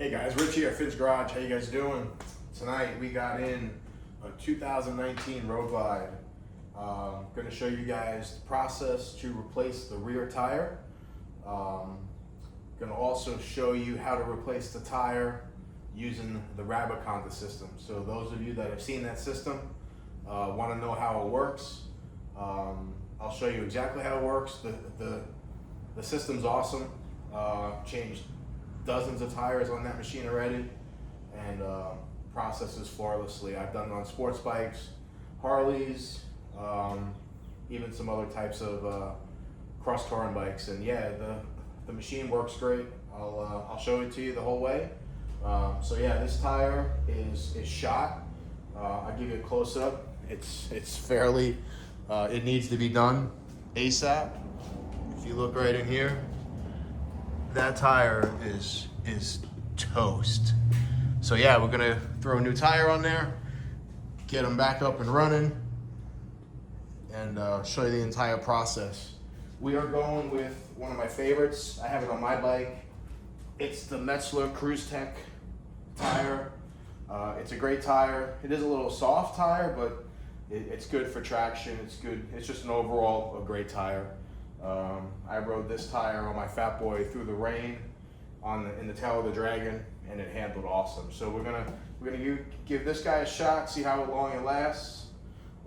Hey guys, Richey at Finn's Garage. How you guys doing? Tonight we got in a 2019 Road Glide. Going to show you guys the process to replace the rear tire. Going to also show you how to replace the tire using the Rabaconda system. So those of you that have seen that system want to know how it works. I'll show you exactly how it works. The system's awesome. Changed dozens of tires on that machine already, and processes flawlessly. I've done it on sports bikes, Harleys, even some other types of cross touring bikes, and yeah, the machine works great. I'll show it to you the whole way. So yeah, this tire is shot. I'll give you a close up. It's fairly, it needs to be done ASAP. If you look right in here, that tire is toast. So yeah, we're gonna throw a new tire on there, get them back up and running, and show you the entire process. We are going with one of my favorites. I have it on my bike. It's the Metzler Cruise Tech tire. It's a great tire. It is a little soft tire, but it's good for traction. It's good. It's just an overall a great tire. I rode this tire on my Fat Boy through the rain in the tail of the Dragon, and it handled awesome. So we're gonna give this guy a shot, see how long it lasts.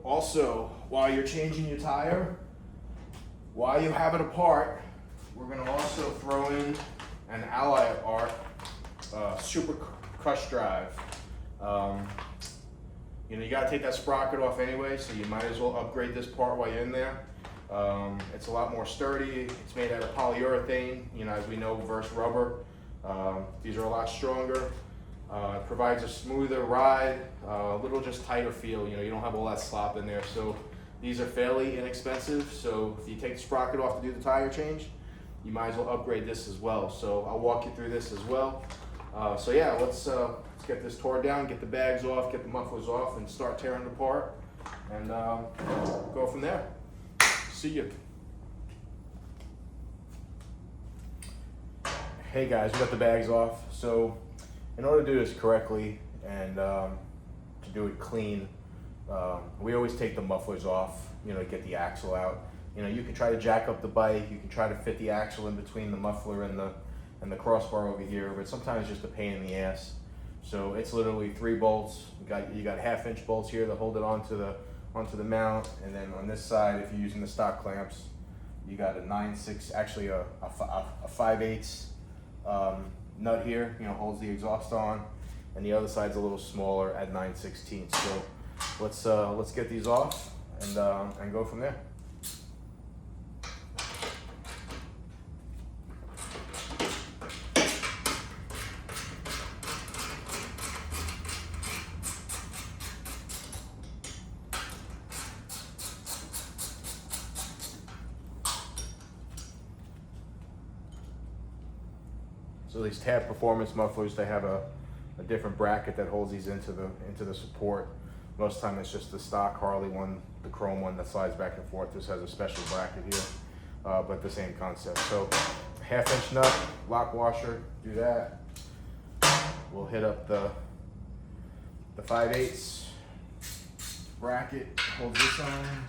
Also, while you're changing your tire, while you have it apart, we're gonna also throw in an Alloy Art Cush Drive. You know, you gotta take that sprocket off anyway, so you might as well upgrade this part while you're in there. It's a lot more sturdy. It's made out of polyurethane, you know, as we know, versus rubber. These are a lot stronger. It provides a smoother ride, a little just tighter feel. You know, you don't have all that slop in there. So these are fairly inexpensive. So if you take the sprocket off to do the tire change, you might as well upgrade this as well. So I'll walk you through this as well. So yeah, let's get this tore down, get the bags off, get the mufflers off, and start tearing it apart, and go from there. See you. Hey guys, we got the bags off. So in order to do this correctly and to do it clean, we always take the mufflers off, you know, to get the axle out. You know, you can try to jack up the bike, you can try to fit the axle in between the muffler and the crossbar over here, but sometimes it's just a pain in the ass. So it's literally 3 bolts. You got 1/2-inch bolts here to hold it onto the mount, and then on this side, if you're using the stock clamps, you got a 9/6, actually a 5/8 nut here, you know, holds the exhaust on, and the other side's a little smaller at 9/16. So let's get these off and go from there. So these Tab Performance mufflers, they have a different bracket that holds these into the support. Most of the time it's just the stock Harley one, the chrome one that slides back and forth. This has a special bracket here, but the same concept. So 1/2-inch nut, lock washer, do that. We'll hit up the 5/8 bracket, holds this on.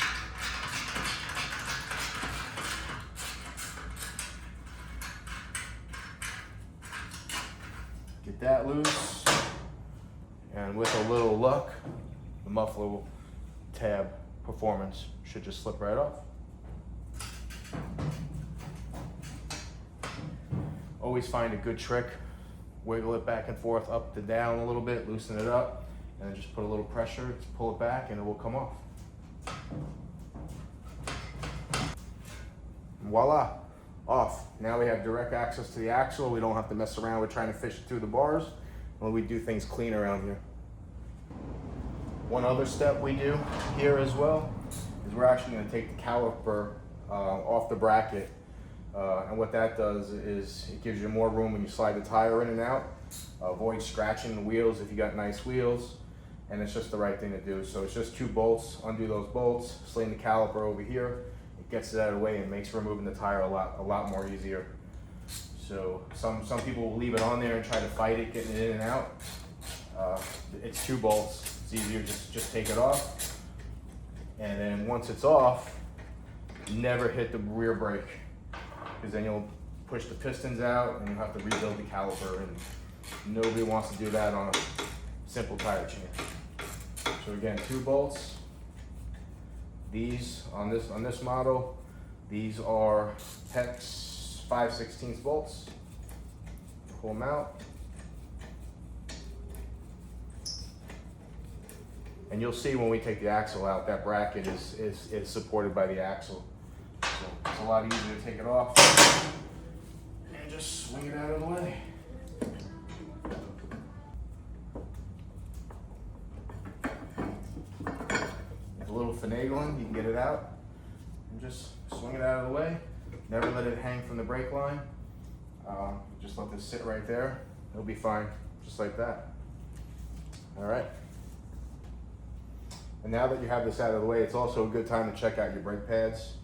Get that loose, and with a little luck, the muffler Tab Performance should just slip right off. Always find a good trick, wiggle it back and forth, up and down a little bit, loosen it up, and then just put a little pressure to pull it back, and it will come off. Voila. Off. Now we have direct access to the axle. We don't have to mess around with trying to fish it through the bars when we do things clean around here. One other step we do here as well is we're actually going to take the caliper off the bracket, and what that does is it gives you more room when you slide the tire in and out. Avoid scratching the wheels if you got nice wheels, and it's just the right thing to do. So it's just 2 bolts. Undo those bolts, sling the caliper over here. It gets it out of the way and makes removing the tire a lot more easier. So some people will leave it on there and try to fight it, getting it in and out. It's 2 bolts. It's easier, just take it off. And then once it's off, never hit the rear brake, because then you'll push the pistons out and you'll have to rebuild the caliper, and nobody wants to do that on a simple tire change. So again, 2 bolts. These on this model, these are hex 5/16 bolts. Pull them out. And you'll see when we take the axle out, that bracket is supported by the axle. So it's a lot easier to take it off and just swing it out of the way. With a little finagling, you can get it out and just swing it out of the way. Never let it hang from the brake line. Just let this sit right there. It'll be fine, just like that. All right. And now that you have this out of the way, it's also a good time to check out your brake pads.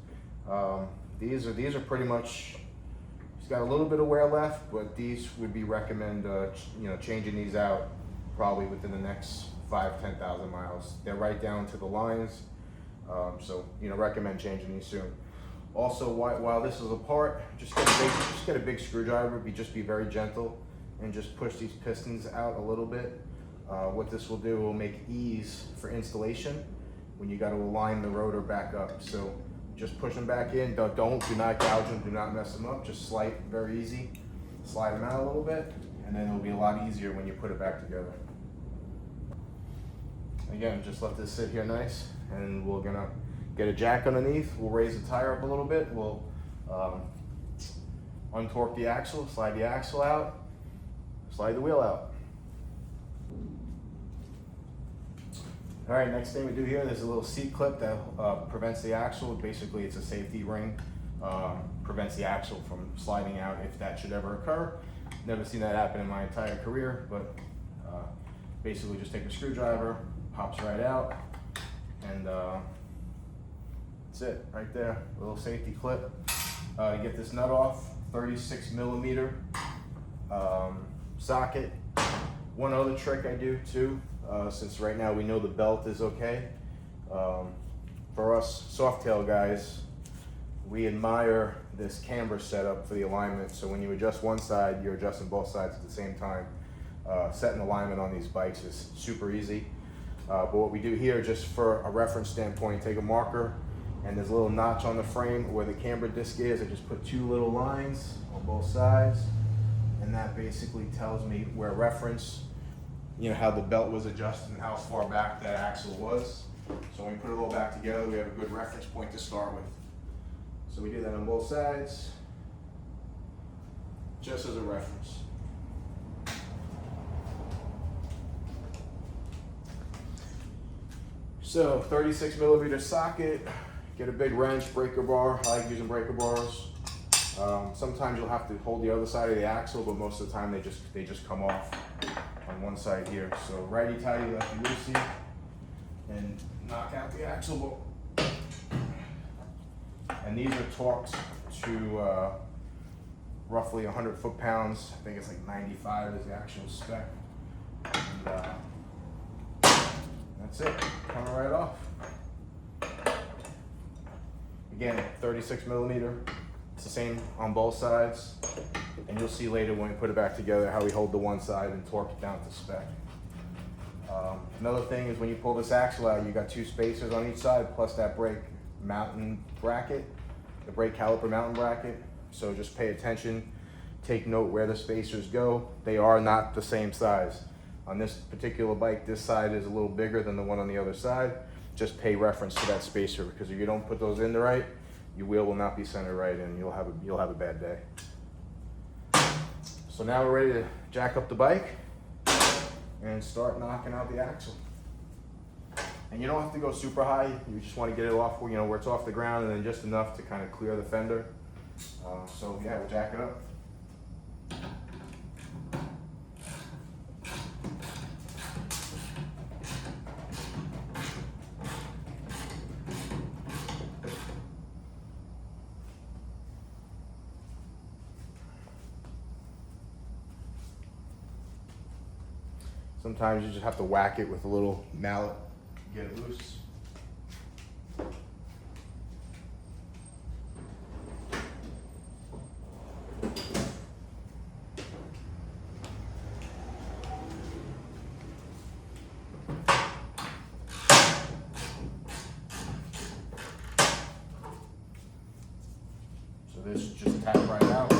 These are pretty much, it's got a little bit of wear left, but these would be recommend changing these out probably within the next 5,000-10,000 miles. They're right down to the lines, so recommend changing these soon. Also, while this is apart, just get a big screwdriver. Be very gentle and just push these pistons out a little bit. What this will do will make ease for installation when you got to align the rotor back up. So just push them back in. Do not gouge them. Do not mess them up. Just slide, very easy. Slide them out a little bit, and then it'll be a lot easier when you put it back together. Again, just let this sit here nice, and we're gonna get a jack underneath. We'll raise the tire up a little bit. We'll untorque the axle, slide the axle out, slide the wheel out. All right, next thing we do here, there's a little seat clip that prevents the axle. Basically, it's a safety ring, prevents the axle from sliding out if that should ever occur. Never seen that happen in my entire career, but basically just take a screwdriver, pops right out, and that's it, right there, a little safety clip. To get this nut off, 36mm socket. One other trick I do too, since right now we know the belt is okay. For us Softail guys, we admire this camber setup for the alignment. So when you adjust one side, you're adjusting both sides at the same time. Setting alignment on these bikes is super easy. But what we do here, just for a reference standpoint, take a marker, and there's a little notch on the frame where the camber disc is. I just put 2 little lines on both sides, and that basically tells me where reference, how the belt was adjusted and how far back that axle was. So when we put it all back together, we have a good reference point to start with. So we do that on both sides, just as a reference. So 36mm socket, get a big wrench, breaker bar. I like using breaker bars. Sometimes you'll have to hold the other side of the axle, but most of the time they just come off on one side here. So righty tighty, lefty loosey, and knock out the axle bolt. And these are torqued to roughly 100 foot-pounds. I think it's like 95 is the actual spec. And, that's it, coming right off. Again, 36mm. It's the same on both sides. And you'll see later when we put it back together how we hold the one side and torque it down to spec. Another thing is when you pull this axle out, you got 2 spacers on each side plus that brake mounting bracket, the brake caliper mounting bracket. So just pay attention, take note where the spacers go. They are not the same size. On this particular bike, this side is a little bigger than the one on the other side. Just pay reference to that spacer, because if you don't put those in the right, your wheel will not be centered right and you'll have a bad day. So now we're ready to jack up the bike and start knocking out the axle. And you don't have to go super high. You just want to get it off, where it's off the ground, and then just enough to kind of clear the fender. So yeah, we'll jack it up. Sometimes you just have to whack it with a little mallet, get it loose. So this just tap right out.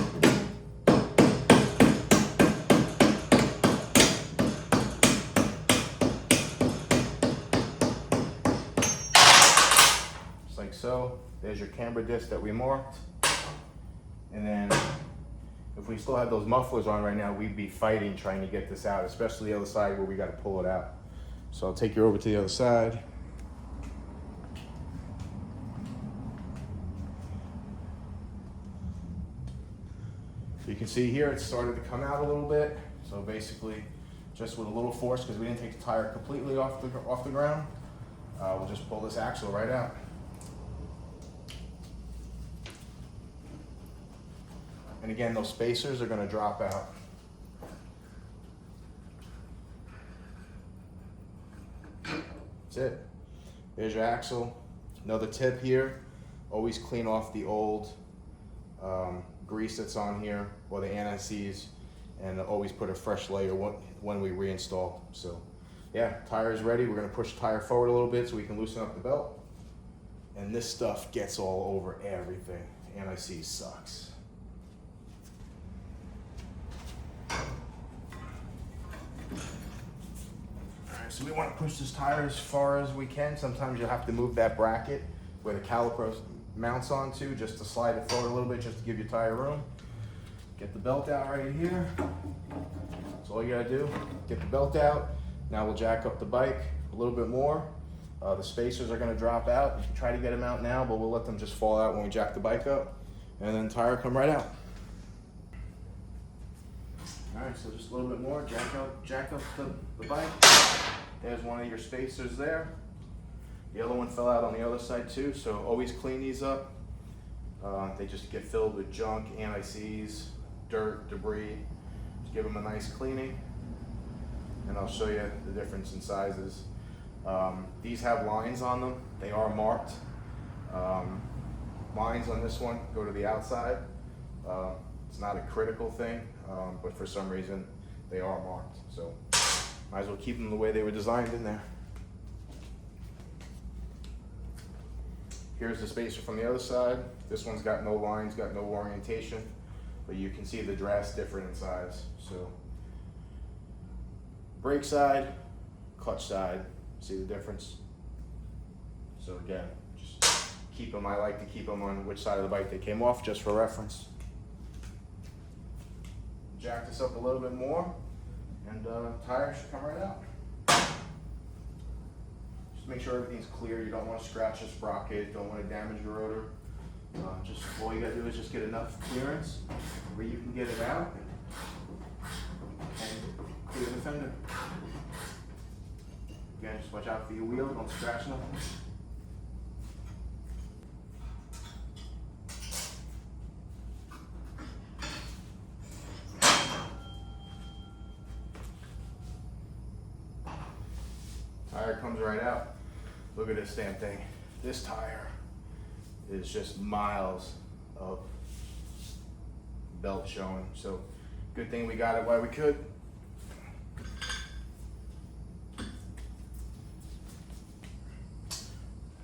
Just like so. There's your camber disc that we marked. And then if we still had those mufflers on right now, we'd be fighting trying to get this out, especially the other side where we got to pull it out. So I'll take you over to the other side. You can see here it's started to come out a little bit. So basically, just with a little force, because we didn't take the tire completely off the ground, we'll just pull this axle right out. And again, those spacers are going to drop out. That's it. There's your axle. Another tip here, always clean off the old grease that's on here or the anti-seize, and always put a fresh layer when we reinstall. So yeah, tire is ready. We're going to push the tire forward a little bit so we can loosen up the belt. And this stuff gets all over everything. Anti-seize sucks. So we want to push this tire as far as we can. Sometimes you'll have to move that bracket where the caliper mounts onto just to slide it forward a little bit, just to give your tire room. Get the belt out right here. That's all you gotta do. Get the belt out. Now we'll jack up the bike a little bit more. The spacers are gonna drop out. You can try to get them out now, but we'll let them just fall out when we jack the bike up. And then tire come right out. All right, so just a little bit more, jack up the bike. There's one of your spacers there. The other one fell out on the other side too, so always clean these up. They just get filled with junk, anti-seize, dirt, debris. Just give them a nice cleaning, and I'll show you the difference in sizes. These have lines on them. They are marked. Lines on this one go to the outside. It's not a critical thing, but for some reason they are marked. So might as well keep them the way they were designed in there. Here's the spacer from the other side. This one's got no lines, got no orientation, but you can see the dress different in size. So brake side, clutch side, see the difference? So again, just keep them, I like to keep them on which side of the bike they came off, just for reference. Jack this up a little bit more, and tire should come right out. Just make sure everything's clear. You don't want to scratch the sprocket, don't want to damage your rotor. Just all you gotta do is just get enough clearance where you can get it out and clear the fender. Again, just watch out for your wheel, don't scratch nothing. Tire comes right out. Look at this damn thing. This tire is just miles of belt showing. So good thing we got it while we could.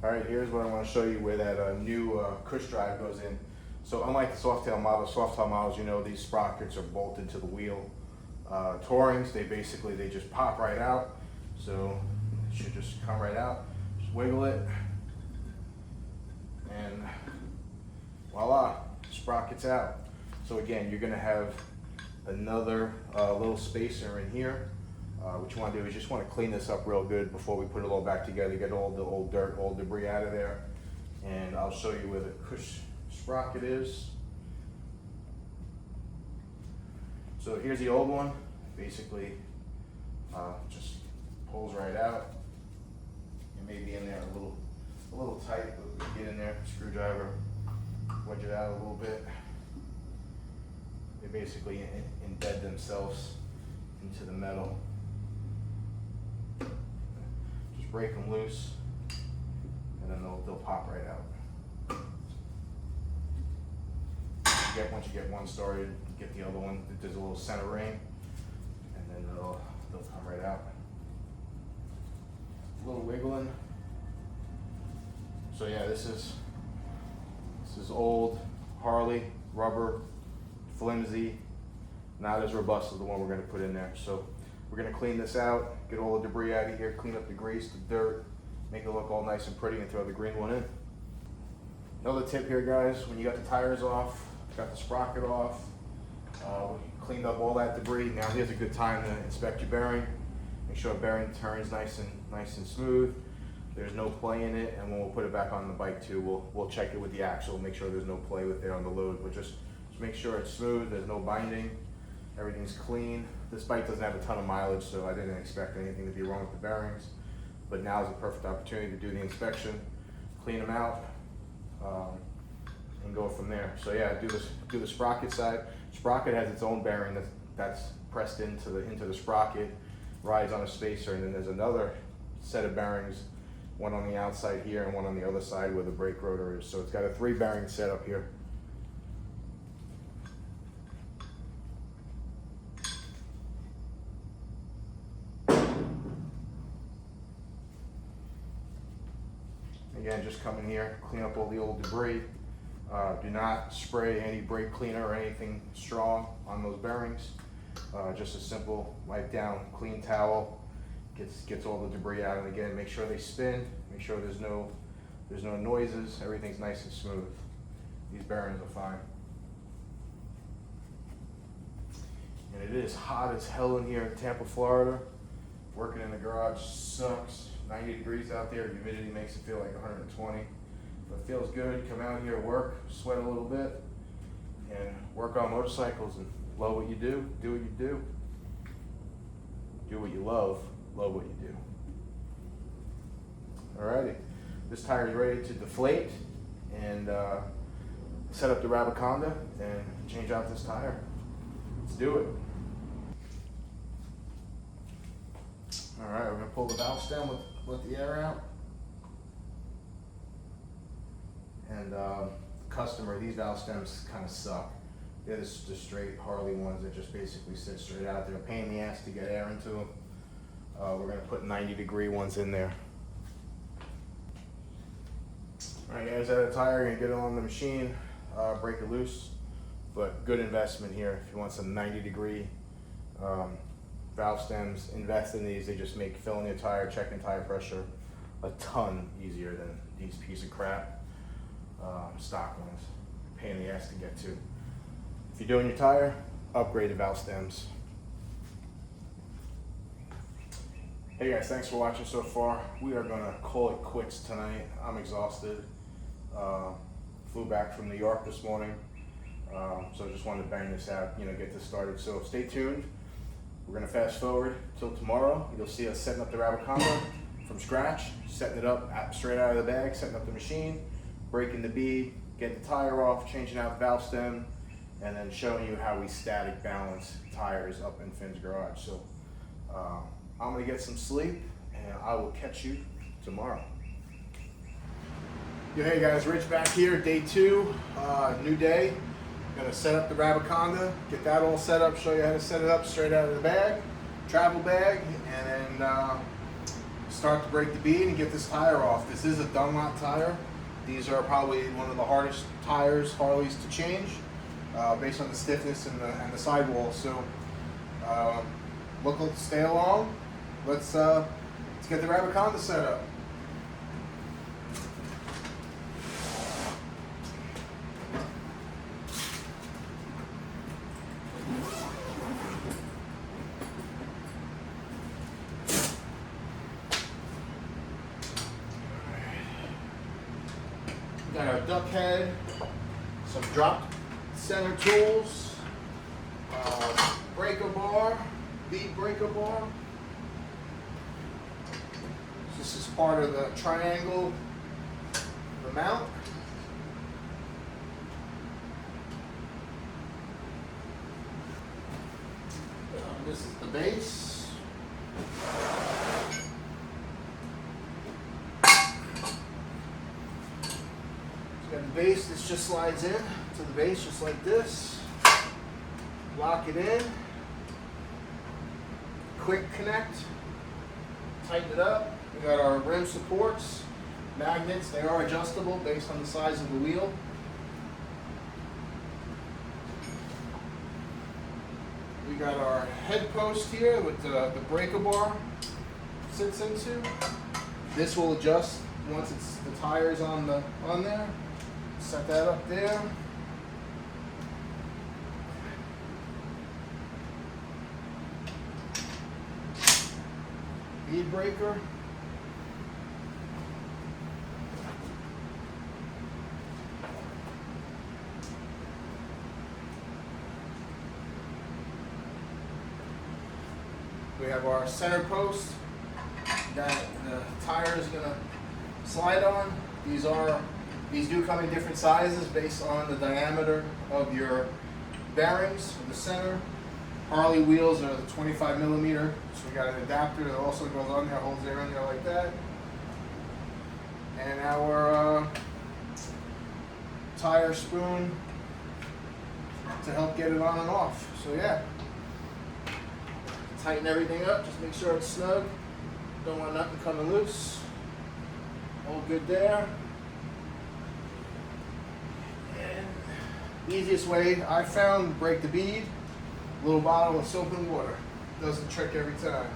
All right, here's what I want to show you where that new Cush Drive goes in. So unlike the Softail models, you know, these sprockets are bolted to the wheel. Tourings, they just pop right out. So it should just come right out. Just wiggle it, and voila, sprocket's out. So again, you're gonna have another little spacer in here. What you want to do is just want to clean this up real good before we put it all back together, get all the old dirt, old debris out of there. And I'll show you where the Cush sprocket is. So here's the old one. Basically, just pulls right out. It may be in there a little tight, but we can get in there, screwdriver, wedge it out a little bit. They basically embed themselves into the metal. Just break them loose, and then they'll pop right out. Once you get one started, get the other one. There's a little center ring, and then they'll come right out. A little wiggling. So yeah, this is old Harley, rubber, flimsy, not as robust as the one we're going to put in there. So we're going to clean this out, get all the debris out of here, clean up the grease, the dirt, make it look all nice and pretty, and throw the green one in. Another tip here, guys, when you got the tires off, got the sprocket off, cleaned up all that debris. Now here's a good time to inspect your bearing. Make sure the bearing turns nice and smooth. There's no play in it, and when we'll put it back on the bike too, we'll check it with the axle, make sure there's no play with it on the load. But just make sure it's smooth, there's no binding, everything's clean. This bike doesn't have a ton of mileage, so I didn't expect anything to be wrong with the bearings. But now is a perfect opportunity to do the inspection, clean them out, and go from there. So yeah, do the sprocket side. Sprocket has its own bearing that's pressed into the sprocket, rides on a spacer, and then there's another set of bearings, one on the outside here and one on the other side where the brake rotor is. So it's got a 3 bearing setup here. Again, just come in here, clean up all the old debris. Do not spray any brake cleaner or anything strong on those bearings. Just a simple wipe down, clean towel, gets all the debris out. And again, make sure they spin, make sure there's no noises, everything's nice and smooth. These bearings are fine. And it is hot as hell in here in Tampa, Florida. Working in the garage sucks. 90 degrees out there, humidity makes it feel like 120. But it feels good. Come out here, work, sweat a little bit, and work on motorcycles and love what you do. Do what you do. Do what you love what you do. Alrighty, this tire is ready to deflate and set up the Rabaconda and change out this tire. Let's do it. Alright, we're going to pull the valve stem, let the air out. And customer, these valve stems kind of suck. They're the straight Harley ones that just basically sit straight out. They're a pain in the ass to get air into them. We're going to put 90-degree ones in there. Alright guys, out of the tire, you're going to get it on the machine, break it loose. But good investment here. If you want some 90-degree valve stems, invest in these. They just make filling your tire, checking tire pressure a ton easier than these piece of crap stock ones. Pain in the ass to get to. If you're doing your tire, upgrade the valve stems. Hey guys, thanks for watching so far. We are gonna call it quits tonight. I'm exhausted. Flew back from New York this morning. So I just wanted to bang this out, get this started. So stay tuned. We're gonna fast forward till tomorrow. You'll see us setting up the Rabaconda from scratch, setting it up straight out of the bag, setting up the machine, breaking the bead, getting the tire off, changing out the valve stem, and then showing you how we static balance tires up in Finn's garage. So I'm gonna get some sleep, and I will catch you tomorrow. Hey guys, Rich back here, day 2, new day. Gonna set up the Rabaconda, get that all set up, show you how to set it up straight out of the bag, travel bag, and then start to break the bead and get this tire off. This is a Dunlop tire. These are probably one of the hardest tires Harleys to change, based on the stiffness and the sidewall. So stay along. Let's get the Rabaconda set up. Got our duck head, some drop center tools, breaker bar, bead breaker bar. This is part of the triangle, the mount. This is the base. base, this just slides in to the base just like this. Lock it in. Quick connect. Tighten it up. We got our rim supports, magnets. They are adjustable based on the size of the wheel. We got our head post here with the breaker bar sits into. This will adjust once it's the tires on there. Set that up there. Bead breaker. We have our center post that the tire is going to slide on. These do come in different sizes based on the diameter of your bearings in the center. Harley wheels are the 25 millimeter, so we got an adapter that also goes on there, holds air in there like that. And our tire spoon to help get it on and off. So yeah, tighten everything up, just make sure it's snug. Don't want nothing coming loose. All good there. And easiest way I found to break the bead, a little bottle of soap and water. Does the trick every time.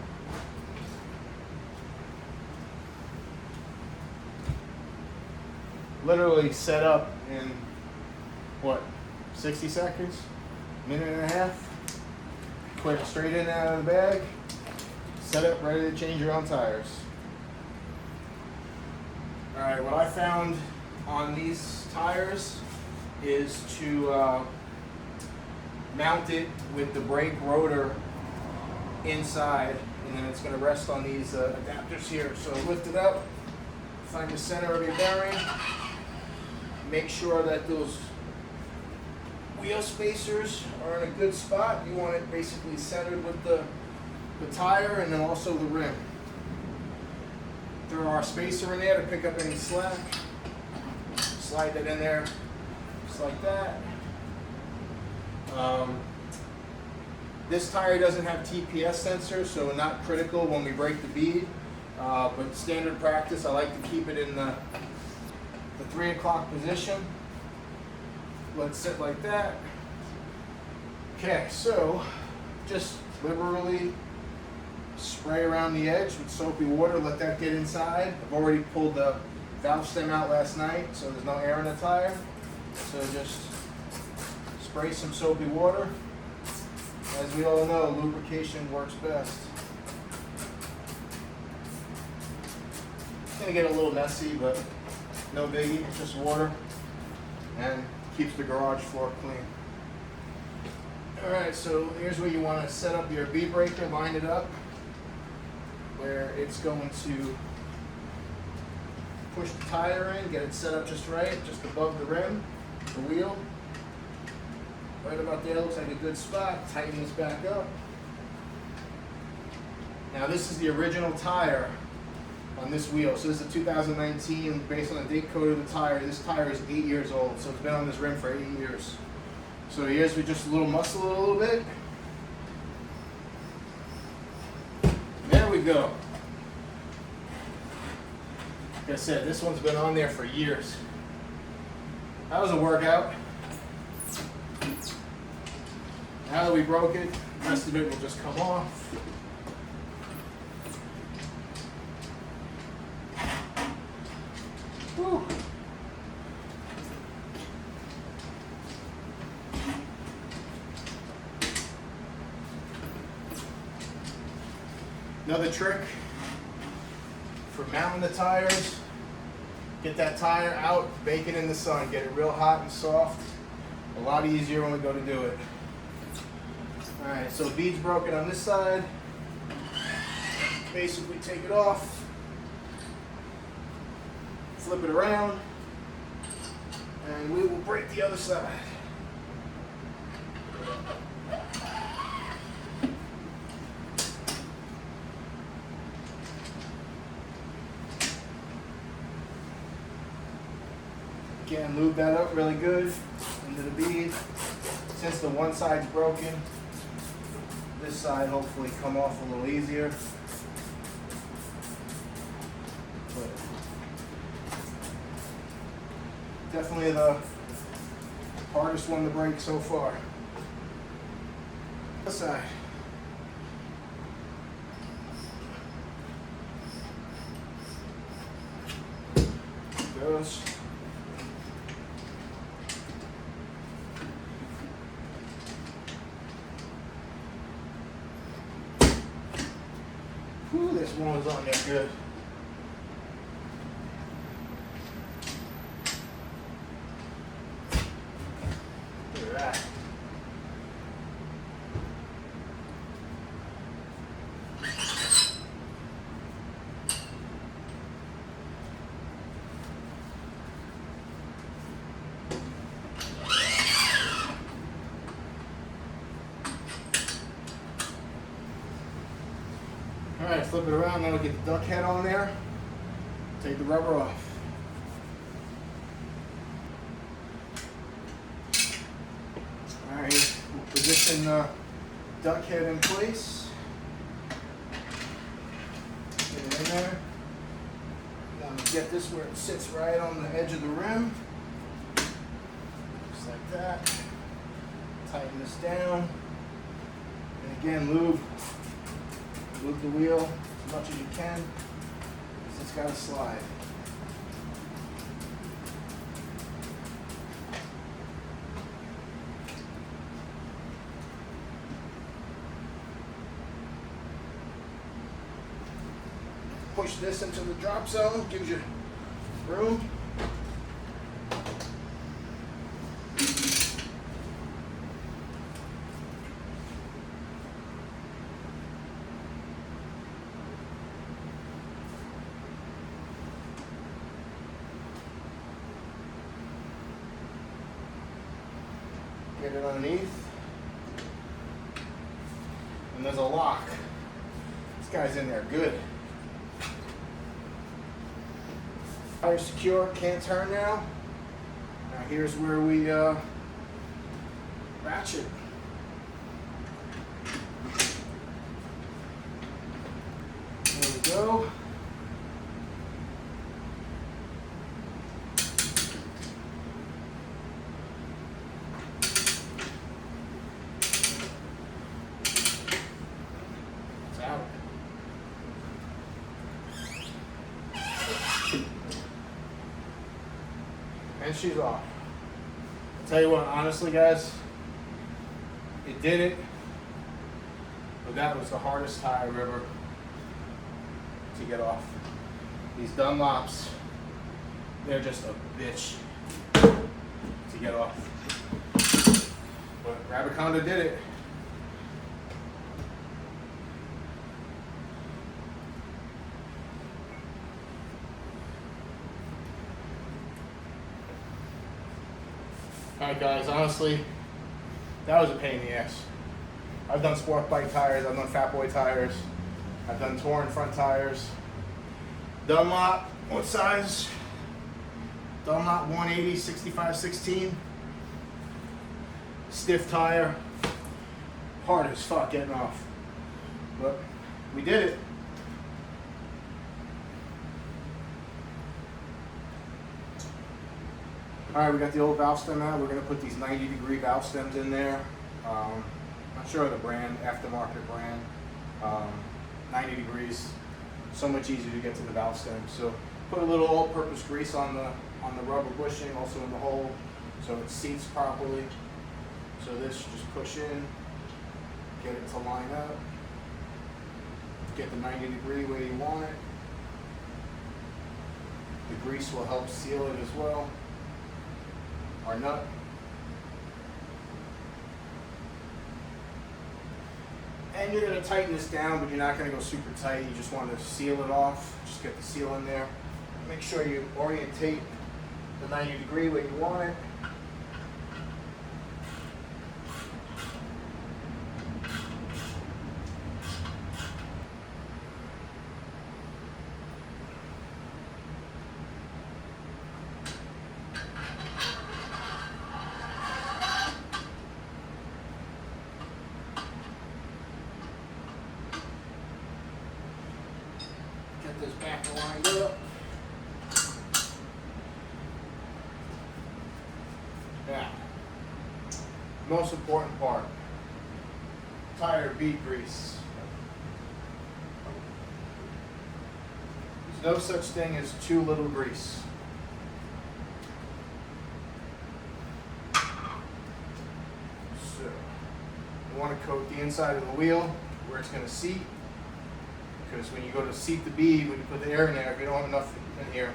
Literally set up in, what, 60 seconds? Minute and a half? Quick, straight in and out of the bag. Set up, ready to change your own tires. Alright, what I found on these tires is to mount it with the brake rotor inside, and then it's going to rest on these adapters here. So lift it up, find the center of your bearing, make sure that those wheel spacers are in a good spot. You want it basically centered with the tire and then also the rim. Throw our spacer in there to pick up any slack. Slide that in there just like that. This tire doesn't have TPS sensors, so not critical when we break the bead. But standard practice, I like to keep it in the 3 o'clock position. Let it sit like that. Okay, so just liberally spray around the edge with soapy water, let that get inside. I've already pulled the valve stem out last night, so there's no air in the tire. So just spray some soapy water. As we all know, lubrication works best. It's gonna get a little messy, but no biggie, it's just water and keeps the garage floor clean. Alright, so here's where you want to set up your bead breaker, line it up where it's going to push the tire in, get it set up just right, just above the rim, the wheel. Right about there looks like a good spot. Tighten this back up. Now this is the original tire on this wheel. So this is a 2019, based on the date code of the tire. This tire is 8 years old, so it's been on this rim for 8 years. So here's we just muscle it a little bit. There we go. Like I said, this one's been on there for years. That was a workout. Now that we broke it, the rest of it will just come off. Whew. Another trick for mounting the tires, get that tire out, bake it in the sun, get it real hot and soft. A lot easier when we go to do it. Alright, so bead's broken on this side. Basically take it off, flip it around, and we will break the other side. Again, lube that up really good into the bead. Since the one side's broken, this side hopefully come off a little easier. But definitely the hardest one to break so far. This side. Goes. Whew, this one was on there good. Look at that. Alright, flip it around, now we'll get the duck head on there. Take the rubber off. Alright, we'll position the duck head in place. Get it in there. Now get this where it sits right on the edge of the rim. Just like that. Tighten this down. And again, lube the wheel as much as you can, because it's got to slide. Push this into the drop zone, gives you room. Get it underneath. And there's a lock. This guy's in there good. Tire secure, can't turn now. Now here's where we ratchet. There we go. And she's off. I'll tell you what, honestly guys, it did it, but that was the hardest tire ever to get off. These Dunlops, they're just a bitch to get off. But Rabaconda did it. Alright guys, honestly, that was a pain in the ass. I've done sport bike tires, I've done fat boy tires, I've done torn front tires. Dunlop, what size? Dunlop 180, 65/16. Stiff tire, hard as fuck getting off. But we did it. Alright, we got the old valve stem out. We're going to put these 90-degree valve stems in there. Not sure of the brand, aftermarket brand. 90 degrees, so much easier to get to the valve stem. So put a little all-purpose grease on the rubber bushing, also in the hole, so it seats properly. So this, just push in, get it to line up, get the 90 degree where you want it. The grease will help seal it as well. Our nut. And you're going to tighten this down, but you're not going to go super tight. You just want to seal it off. Just get the seal in there. Make sure you orientate the 90 degree where you want it. this back lined up. Now, most important part, tire bead grease. There's no such thing as too little grease. So, you want to coat the inside of the wheel where it's going to seat, because when you go to seat the bead, when you put the air in there, if you don't have enough in here,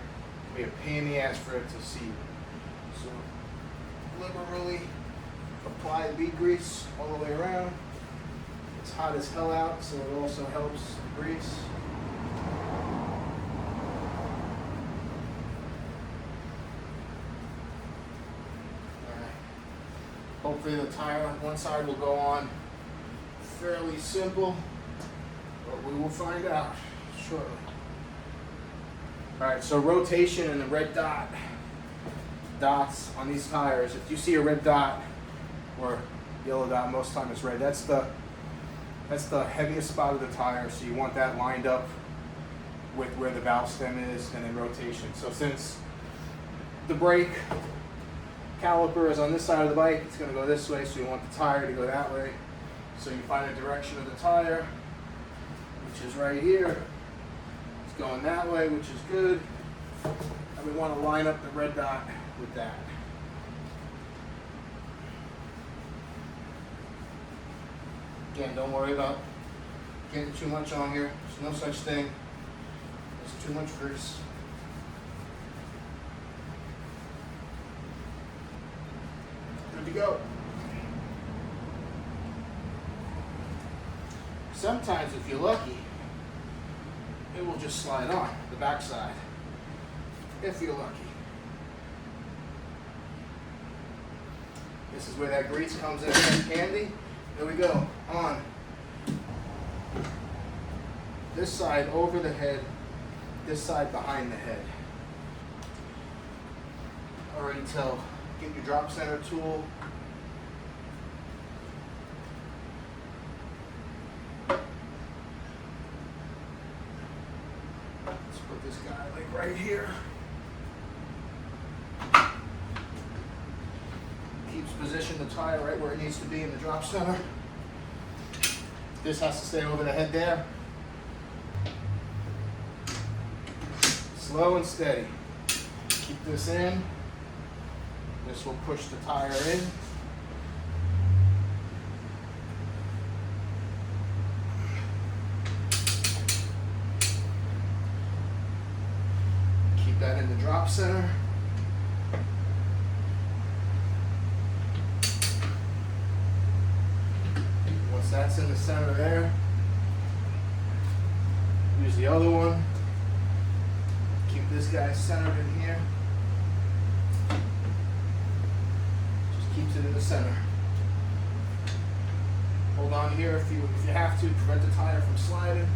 it'll be a pain in the ass for it to seat. So, liberally apply bead grease all the way around. It's hot as hell out, so it also helps the grease. Hopefully the tire on one side will go on fairly simple, but we will find out shortly. Alright, so rotation and the red dots on these tires. If you see a red dot or yellow dot, most time it's red. That's the heaviest spot of the tire, so you want that lined up with where the valve stem is, and then rotation. So since the brake caliper is on this side of the bike, it's going to go this way, so you want the tire to go that way. So you find the direction of the tire, which is right here. It's going that way, which is good. And we want to line up the red dot with that. Again, don't worry about getting too much on here. There's no such thing as too much grease. Good to go. Sometimes, if you're lucky, it will just slide on the backside. If you're lucky. This is where that grease comes in handy. There we go. On. This side over the head, this side behind the head. Already tell. Get your drop center tool. Let's put this guy like right here. Keeps position the tire right where it needs to be in the drop center. This has to stay over the head there. Slow and steady. Keep this in. This will push the tire in. Keep that in the drop center. Once that's in the center there, use the other one. Keep this guy centered in here. Keeps it in the center. Hold on here if you have to prevent the tire from sliding.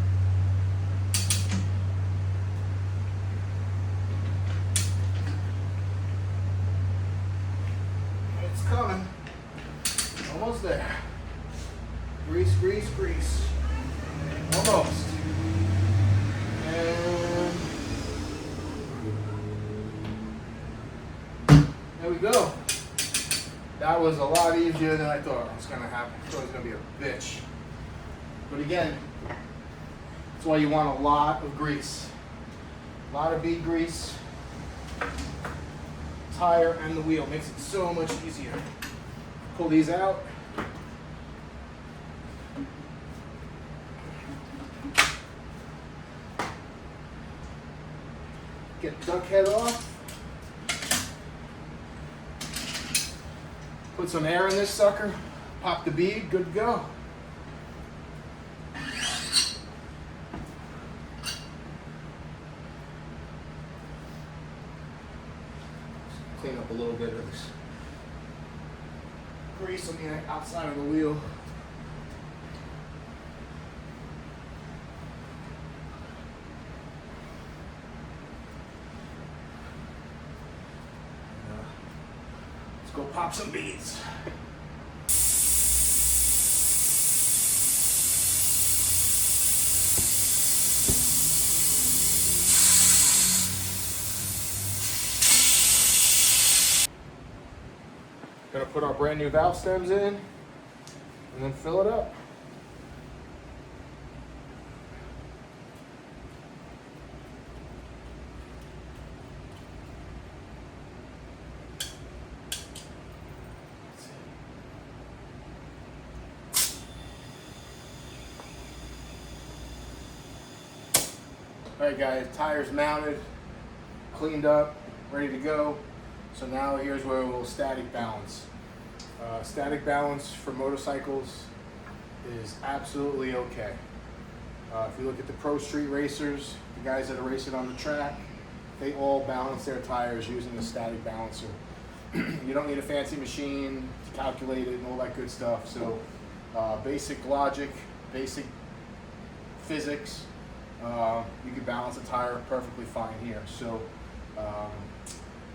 It's coming. Almost there. Grease, grease, grease. Almost. And there we go. That was a lot easier than I thought it was going to happen. I thought it was going to be a bitch. But again, that's why you want a lot of grease. A lot of bead grease. Tire and the wheel makes it so much easier. Pull these out. Get the duck head off. Put some air in this sucker, pop the bead, good to go. Clean up a little bit of this grease on the outside of the wheel. Go pop some beads. put our brand new valve stems in and then fill it up. Alright guys, tires mounted, cleaned up, ready to go. So now here's where we'll static balance. Static balance for motorcycles is absolutely okay. If you look at the pro street racers, the guys that are racing on the track, they all balance their tires using the static balancer. You don't need a fancy machine to calculate it and all that good stuff. So basic logic, basic physics, you can balance a tire perfectly fine here. So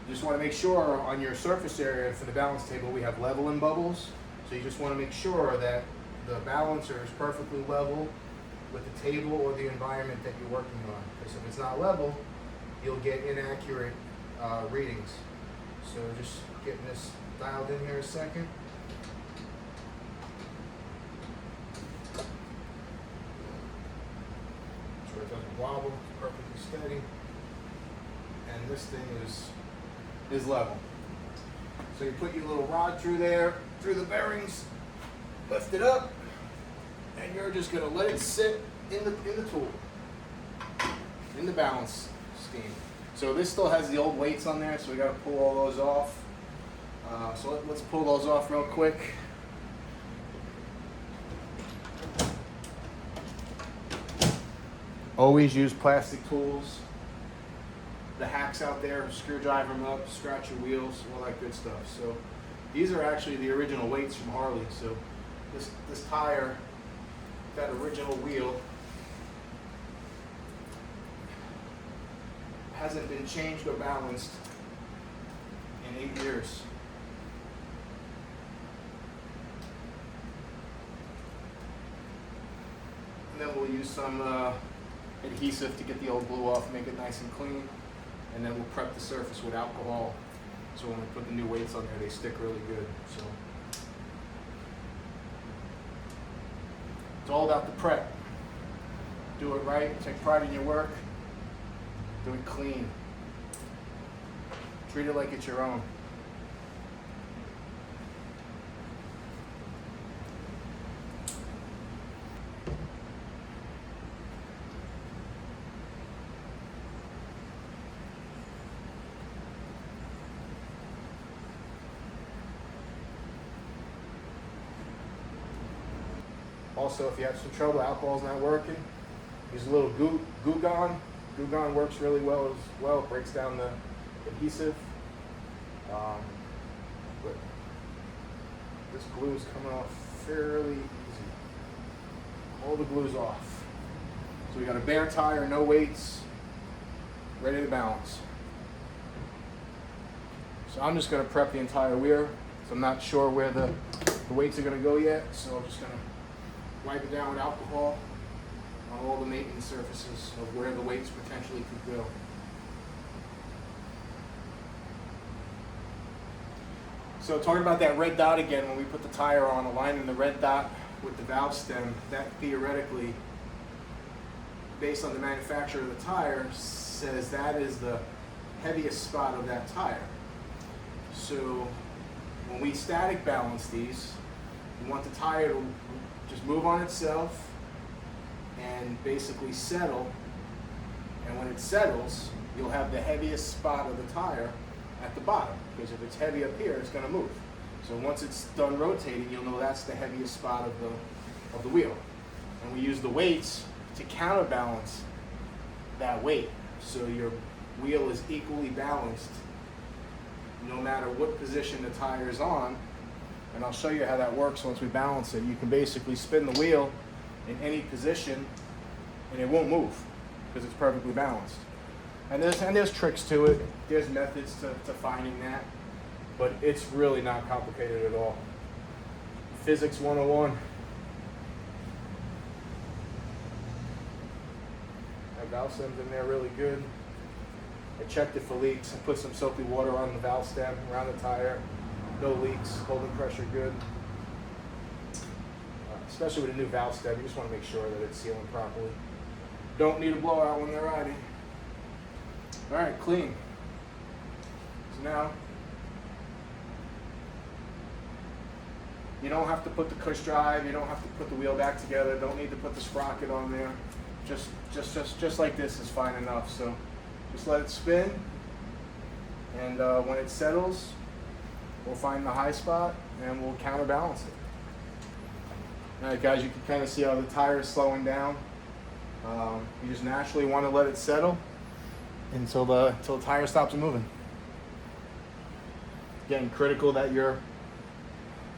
you just want to make sure on your surface area for the balance table we have level and bubbles. So you just want to make sure that the balancer is perfectly level with the table or the environment that you're working on. Because if it's not level, you'll get inaccurate readings. So just getting this dialed in here a second. So it doesn't wobble, it's perfectly steady. And this thing is level. So you put your little rod through there, through the bearings, lift it up, and you're just gonna let it sit in the tool, in the balance scheme. So this still has the old weights on there, so we gotta pull all those off. So let's pull those off real quick. Always use plastic tools. The hacks out there, screwdriver them up, scratch your wheels, all that good stuff. So these are actually the original weights from Harley. So this tire, that original wheel, hasn't been changed or balanced in 8 years. And then we'll use some adhesive to get the old glue off, make it nice and clean. And then we'll prep the surface with alcohol, so when we put the new weights on there, they stick really good. So it's all about the prep. Do it right, take pride in your work, do it clean. Treat it like it's your own. Also, if you have some trouble, alcohol's not working, use a little goo gone. Goo gone works really well as well. It breaks down the adhesive. But this glue is coming off fairly easy. All the glue's off. So we got a bare tire, no weights, ready to balance. So I'm just going to prep the entire wheel. So I'm not sure where the weights are going to go yet. So I'm just going to wipe it down with alcohol on all the maintenance surfaces of where the weights potentially could go. So talking about that red dot again, when we put the tire on, aligning the red dot with the valve stem, that theoretically, based on the manufacturer of the tire, says that is the heaviest spot of that tire. So when we static balance these, we want the tire to just move on itself and basically settle. And when it settles, you'll have the heaviest spot of the tire at the bottom, because if it's heavy up here, it's going to move. So once it's done rotating, you'll know that's the heaviest spot of the wheel. And we use the weights to counterbalance that weight, so your wheel is equally balanced no matter what position the tire is on. And I'll show you how that works once we balance it. You can basically spin the wheel in any position and it won't move because it's perfectly balanced. And there's tricks to it. There's methods to finding that, but it's really not complicated at all. Physics 101. That valve stem's in there really good. I checked it for leaks. I put some soapy water on the valve stem around the tire. No leaks, holding pressure good. Especially with a new valve stem, you just want to make sure that it's sealing properly. Don't need a blowout when they're riding. All right, clean. So now, you don't have to put the cush drive, you don't have to put the wheel back together, don't need to put the sprocket on there. Just like this is fine enough. So just let it spin, and when it settles, we'll find the high spot and we'll counterbalance it. All right, guys, you can kind of see how the tire is slowing down. You just naturally want to let it settle until the tire stops moving. Again, critical that your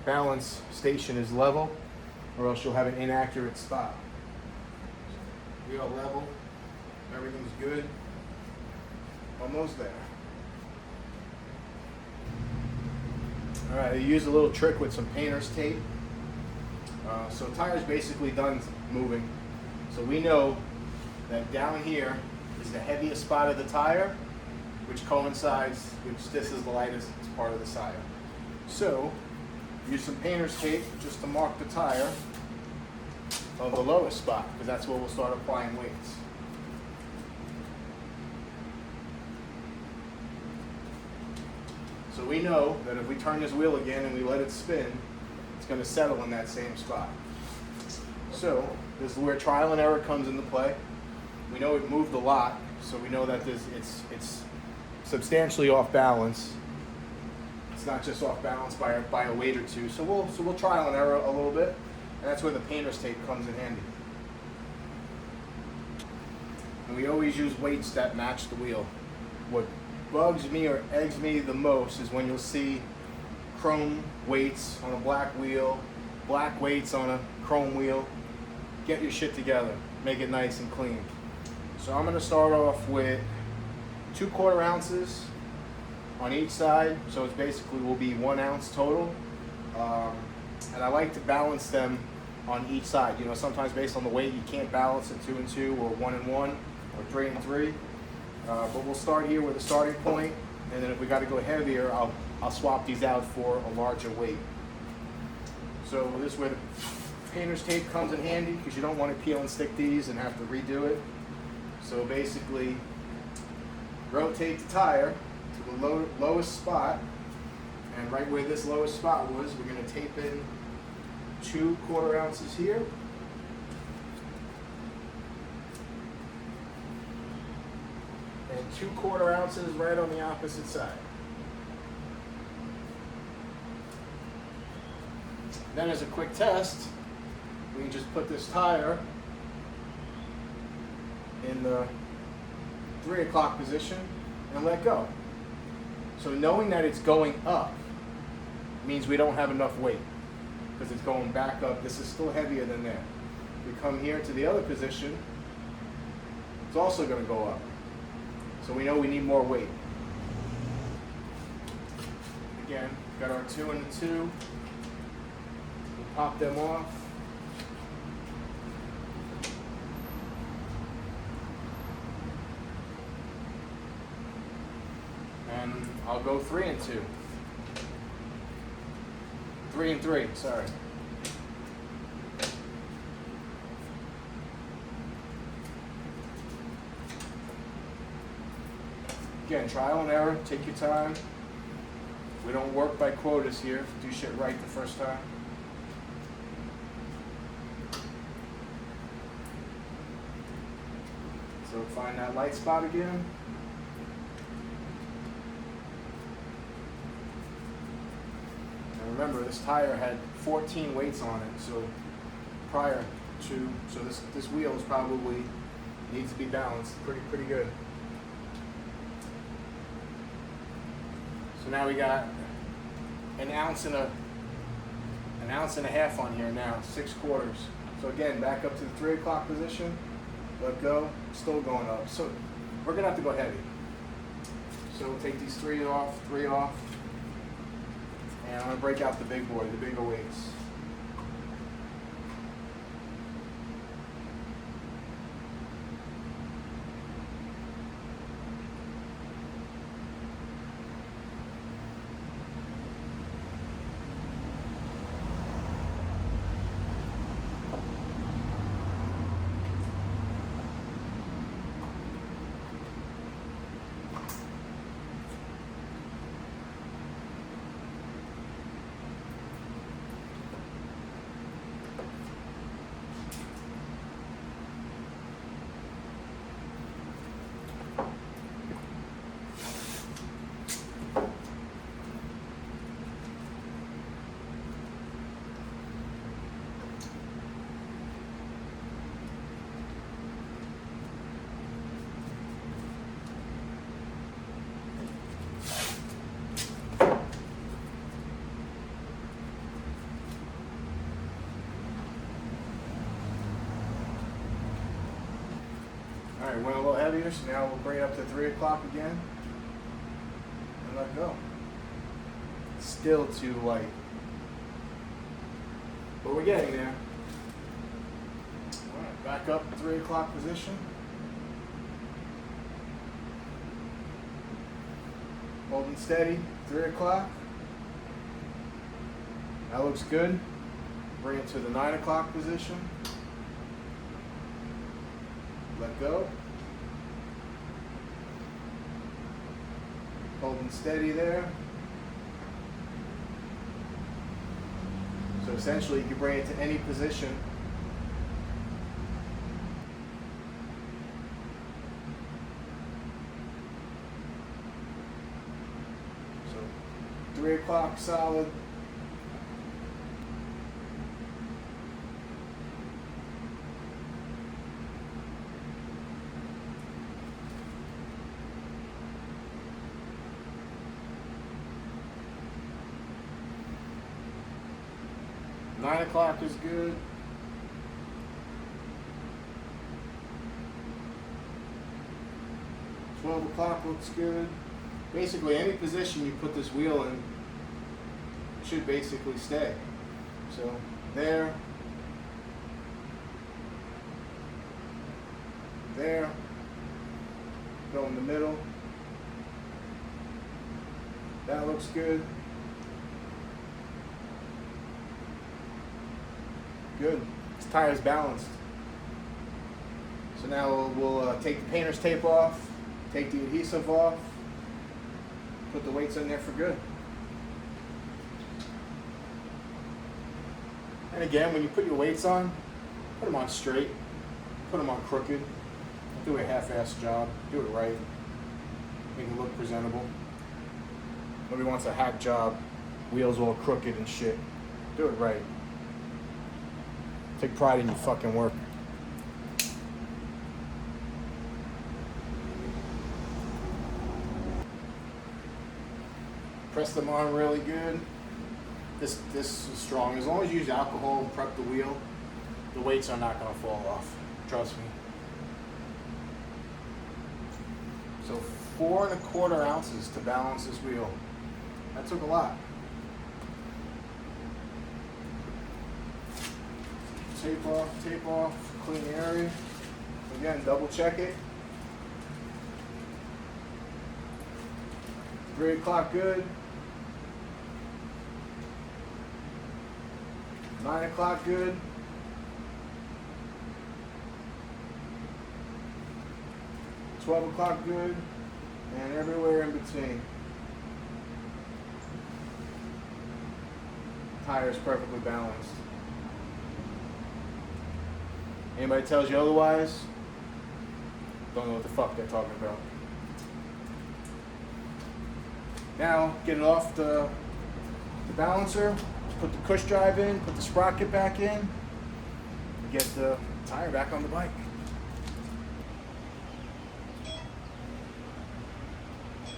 balance station is level, or else you'll have an inaccurate spot. Wheel level, everything's good. Almost there. All right, I use a little trick with some painter's tape. So tire's basically done moving. So we know that down here is the heaviest spot of the tire, which coincides, which this is the lightest part of the tire. So use some painter's tape just to mark the tire of the lowest spot, because that's where we'll start applying weights. So we know that if we turn this wheel again and we let it spin, it's going to settle in that same spot. So this is where trial and error comes into play. We know it moved a lot, so we know that it's substantially off balance. It's not just off balance by a weight or two. So we'll trial and error a little bit, and that's where the painter's tape comes in handy. And we always use weights that match the wheel. What bugs me or eggs me the most is when you'll see chrome weights on a black wheel, black weights on a chrome wheel. Get your shit together, make it nice and clean. So I'm gonna start off with 2/4 ounces on each side, so it's basically will be 1 ounce total. And I like to balance them on each side. You know, sometimes based on the weight, you can't balance it 2 and 2 or 1 and 1 or 3 and 3. But we'll start here with a starting point, and then if we got to go heavier, I'll swap these out for a larger weight. So this is where the painter's tape comes in handy, because you don't want to peel and stick these and have to redo it. So basically, rotate the tire to the lowest spot, and right where this lowest spot was, we're going to tape in 2/4 ounces here. And 2/4 ounces right on the opposite side. Then as a quick test, we can just put this tire in the 3 o'clock position and let go. So knowing that it's going up means we don't have enough weight, because it's going back up. This is still heavier than there. We come here to the other position, it's also going to go up. So we know we need more weight. Again, got our 2 and the 2. We'll pop them off. And I'll go 3 and 2. 3 and 3, sorry. Again, trial and error, take your time. We don't work by quotas here. Do shit right the first time. So find that light spot again. And remember, this tire had 14 weights on it, so prior to, so this wheel is probably needs to be balanced pretty good. So now we got an ounce and a half on here now, 6/4. So again, back up to the 3 o'clock position, let go, still going up. So we're gonna have to go heavy. So we'll take these 3 off, and I'm gonna break out the big boy, the bigger weights. All right, went a little heavier, so now we'll bring it up to 3 o'clock again and let go. Still too light, but we're getting there. All right, back up 3 o'clock position. Holding steady, 3 o'clock. That looks good. Bring it to the 9 o'clock position. Let go. Holding steady there. So essentially you can bring it to any position. So 3 o'clock solid. Nine o'clock is good. $12 looks good. Basically, any position you put this wheel in should basically stay. So there, there, go in the middle. That looks good. Good. This tire's balanced. So now we'll take the painter's tape off, take the adhesive off, put the weights in there for good. And again, when you put your weights on, put them on straight, put them on crooked. Do a half-assed job, do it right, make it look presentable. Nobody wants a hack job, wheels all crooked and shit. Do it right. Take pride in your fucking work. Press them on really good. This is strong. As long as you use alcohol and prep the wheel, the weights are not going to fall off. Trust me. So 4 1/4 ounces to balance this wheel. That took a lot. Tape off, clean the area. Again, double check it. 3 o'clock good. 9 o'clock good. 12 o'clock good. And everywhere in between. Tire is perfectly balanced. Anybody tells you otherwise, don't know what the fuck they're talking about. Now, get it off the balancer, put the cush drive in, put the sprocket back in, and get the tire back on the bike.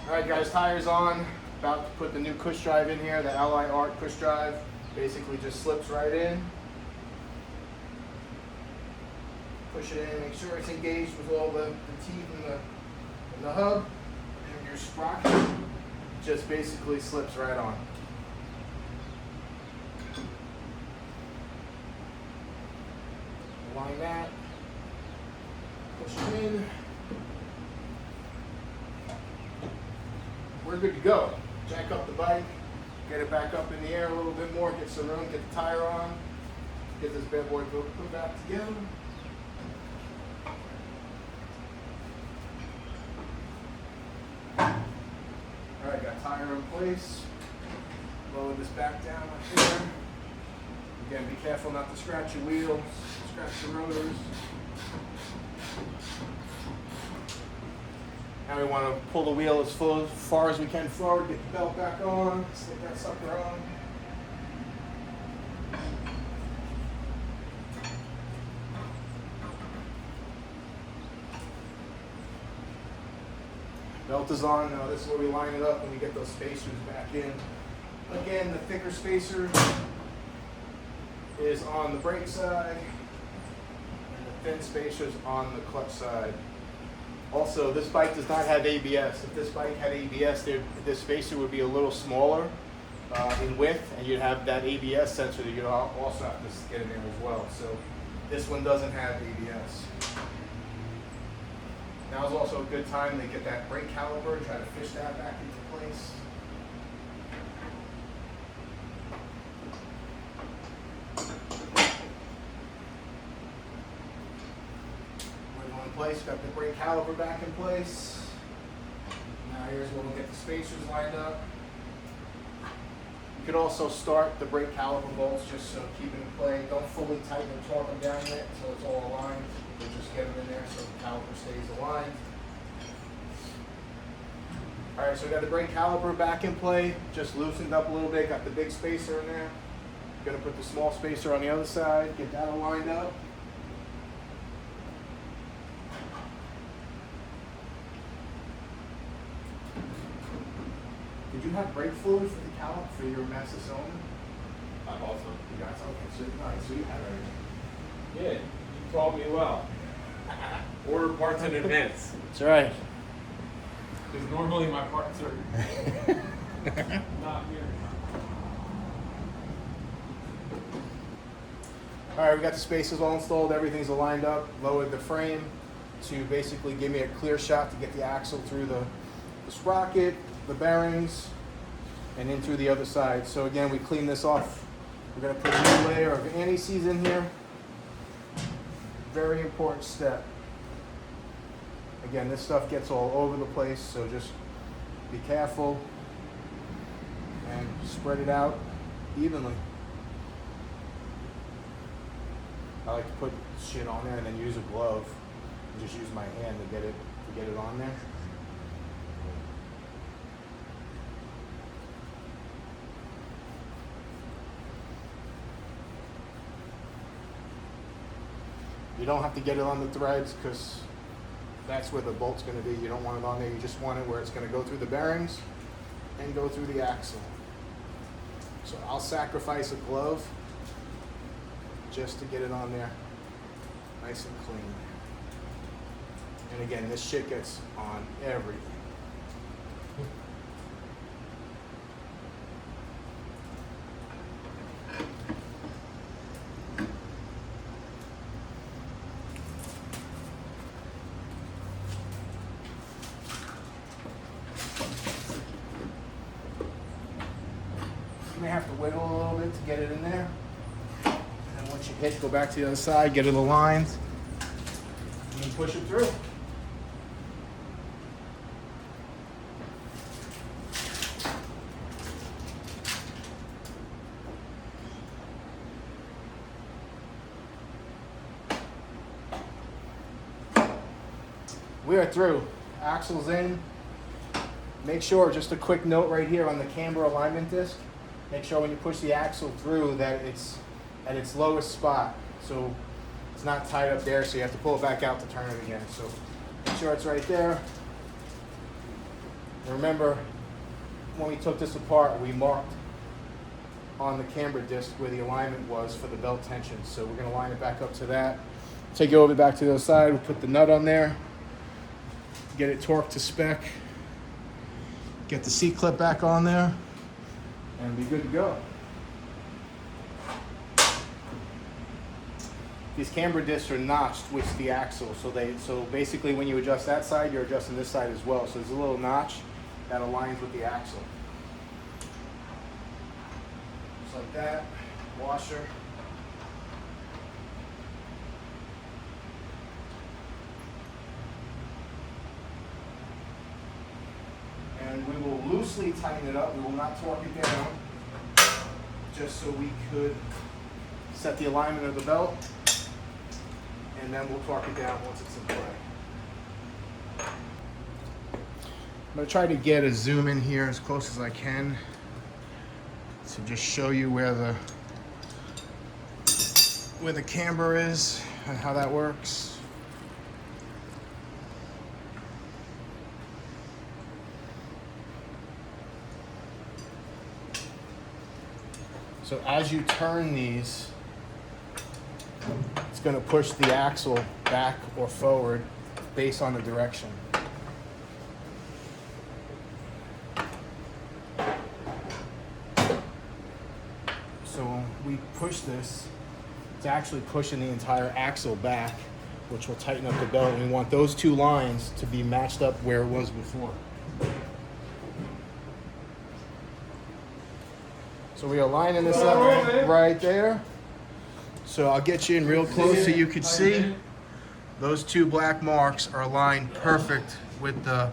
Alright guys, tire's on. About to put the new cush drive in here, the Alloy Art Cush Drive. Basically just slips right in. Push it in, make sure it's engaged with all the teeth in the hub, and your sprocket just basically slips right on. Align that, push it in. We're good to go. Jack up the bike, get it back up in the air a little bit more, get some room, get the tire on, get this bad boy put back together. Alright, got tire in place. Lower this back down like there. Again, be careful not to scratch your wheels, scratch the rotors. Now we want to pull the wheel as far as we can forward, get the belt back on, stick that sucker on. Belt is on. Now this is where we line it up and we get those spacers back in. Again, the thicker spacer is on the brake side and the thin spacers on the clutch side. Also, this bike does not have ABS. If this bike had ABS, this spacer would be a little smaller in width, and you'd have that ABS sensor that you'd also have to get in there as well. So this one doesn't have ABS. Now is also a good time to get that brake caliper and try to fish that back into place. Wiggle in place, got the brake caliper back in place. Now here's where we'll get the spacers lined up. You could also start the brake caliper bolts just so keep it in play. Don't fully tighten and torque them down yet until it's all aligned. We'll just get them in there so the caliper stays aligned. Alright, so we got the brake caliper back in play, just loosened up a little bit, got the big spacer in there. Gonna put the small spacer on the other side, get that all lined up. Did you have brake fluid for the caliper for your master cylinder? I bought some. You got some? Okay, so, alright, so you have everything. Yeah, you taught me well. Order parts in advance. That's right. Because normally my parts are not here. Alright, we got the spacers all installed, everything's aligned up, lowered the frame to basically give me a clear shot to get the axle through the sprocket, the bearings, and in through the other side. So again, we clean this off. We're going to put a new layer of anti-seize in here. Very important step. Again, this stuff gets all over the place, so just be careful and spread it out evenly. I like to put shit on there and then use a glove and just use my hand to get it on there. You don't have to get it on the threads because that's where the bolt's going to be. You don't want it on there. You just want it where it's going to go through the bearings and go through the axle. So I'll sacrifice a glove just to get it on there nice and clean. And again, this shit gets on everything. You may have to wiggle a little bit to get it in there. And then once you hit, go back to the other side, get it aligned, and then push it through. We are through. Axle's in. Make sure, just a quick note right here on the camber alignment disc, make sure when you push the axle through that it's at its lowest spot. So it's not tied up there, so you have to pull it back out to turn it again. So make sure it's right there. And remember, when we took this apart, we marked on the camber disc where the alignment was for the belt tension. So we're gonna line it back up to that. Take it over back to the other side, we'll put the nut on there, get it torqued to spec, get the C-clip back on there, and be good to go. These camber discs are notched with the axle, so basically when you adjust that side, you're adjusting this side as well. So there's a little notch that aligns with the axle. Just like that, washer. And we will loosely tighten it up. We will not torque it down, just so we could set the alignment of the belt, and then we'll torque it down once it's in play. I'm going to try to get a zoom in here as close as I can to just show you where the camber is and how that works. So as you turn these, it's going to push the axle back or forward based on the direction. So when we push this, it's actually pushing the entire axle back, which will tighten up the belt. And we want those two lines to be matched up where it was before. So we are lining this up right there. So I'll get you in real close so you can see. Those two black marks are aligned perfect with the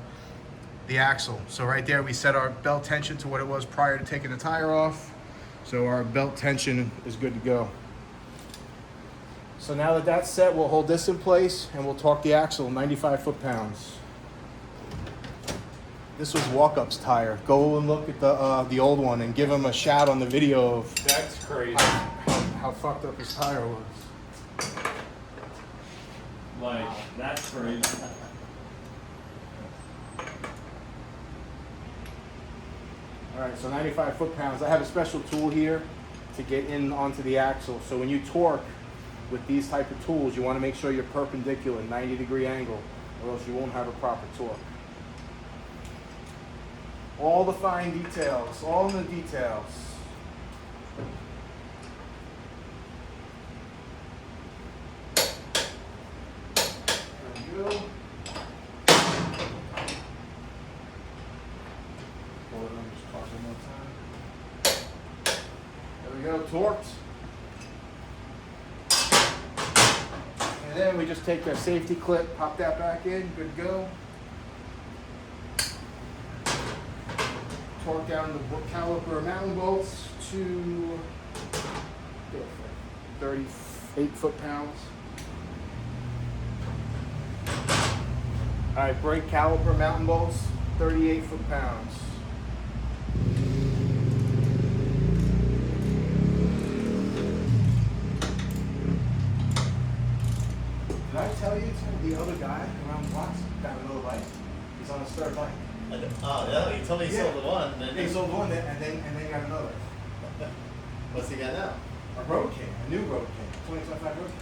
axle. So right there we set our belt tension to what it was prior to taking the tire off. So our belt tension is good to go. So now that that's set, we'll hold this in place and we'll torque the axle 95 foot-pounds. This was Walk-Up's tire. Go and look at the old one and give him a shout on the video of That's crazy. how fucked up his tire was. Like, that's crazy. All right, so 95 foot-pounds. I have a special tool here to get in onto the axle. So when you torque with these type of tools, you want to make sure you're perpendicular, 90-degree angle, or else you won't have a proper torque. All the fine details, all the details. There we go. There we go, torqued. And then we just take our safety clip, pop that back in, good to go. Torque down the caliper mounting bolts to 38 foot-pounds. All right, brake caliper mounting bolts, 38 foot-pounds. Did I tell you the other guy around the block got another bike? He's on his third bike. Oh, yeah, you told me he sold the one. And He then sold one and then got another. what's he got now? A Road King, a new Road King, 2025 Road King.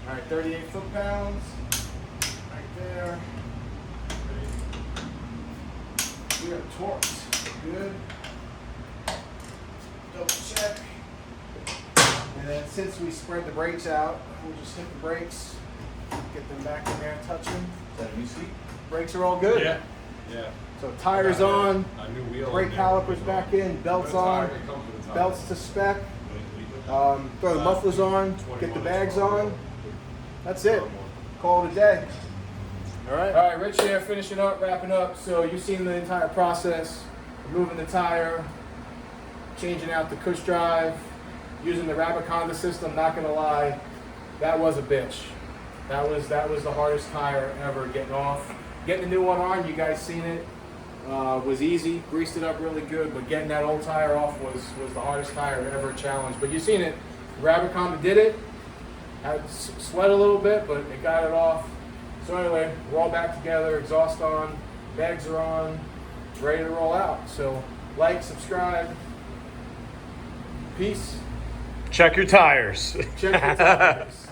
All right, 38 foot-pounds, right there. We are torqued, good. Double check. And then since we spread the brakes out, we'll just hit the brakes, get them back in there, touch them. Is that a new seat? Brakes are all good. Yeah. So tires on, A new wheel. brake calipers back in, belts on, belts to spec. Throw the mufflers on, get the bags on. That's it. Call it a day. All right, Rich here, finishing up, wrapping up. So you've seen the entire process: removing the tire, changing out the Cush Drive, using the Rabaconda system. Not gonna lie, that was a bitch. That was the hardest tire ever getting off. Getting the new one on, you guys seen it, was easy. Greased it up really good, but getting that old tire off was the hardest tire ever challenged. But you seen it. Rabaconda did it. Had to sweat a little bit, but it got it off. So anyway, we're all back together, exhaust on, bags are on, ready to roll out. So like, subscribe, peace. Check your tires. Check your tires.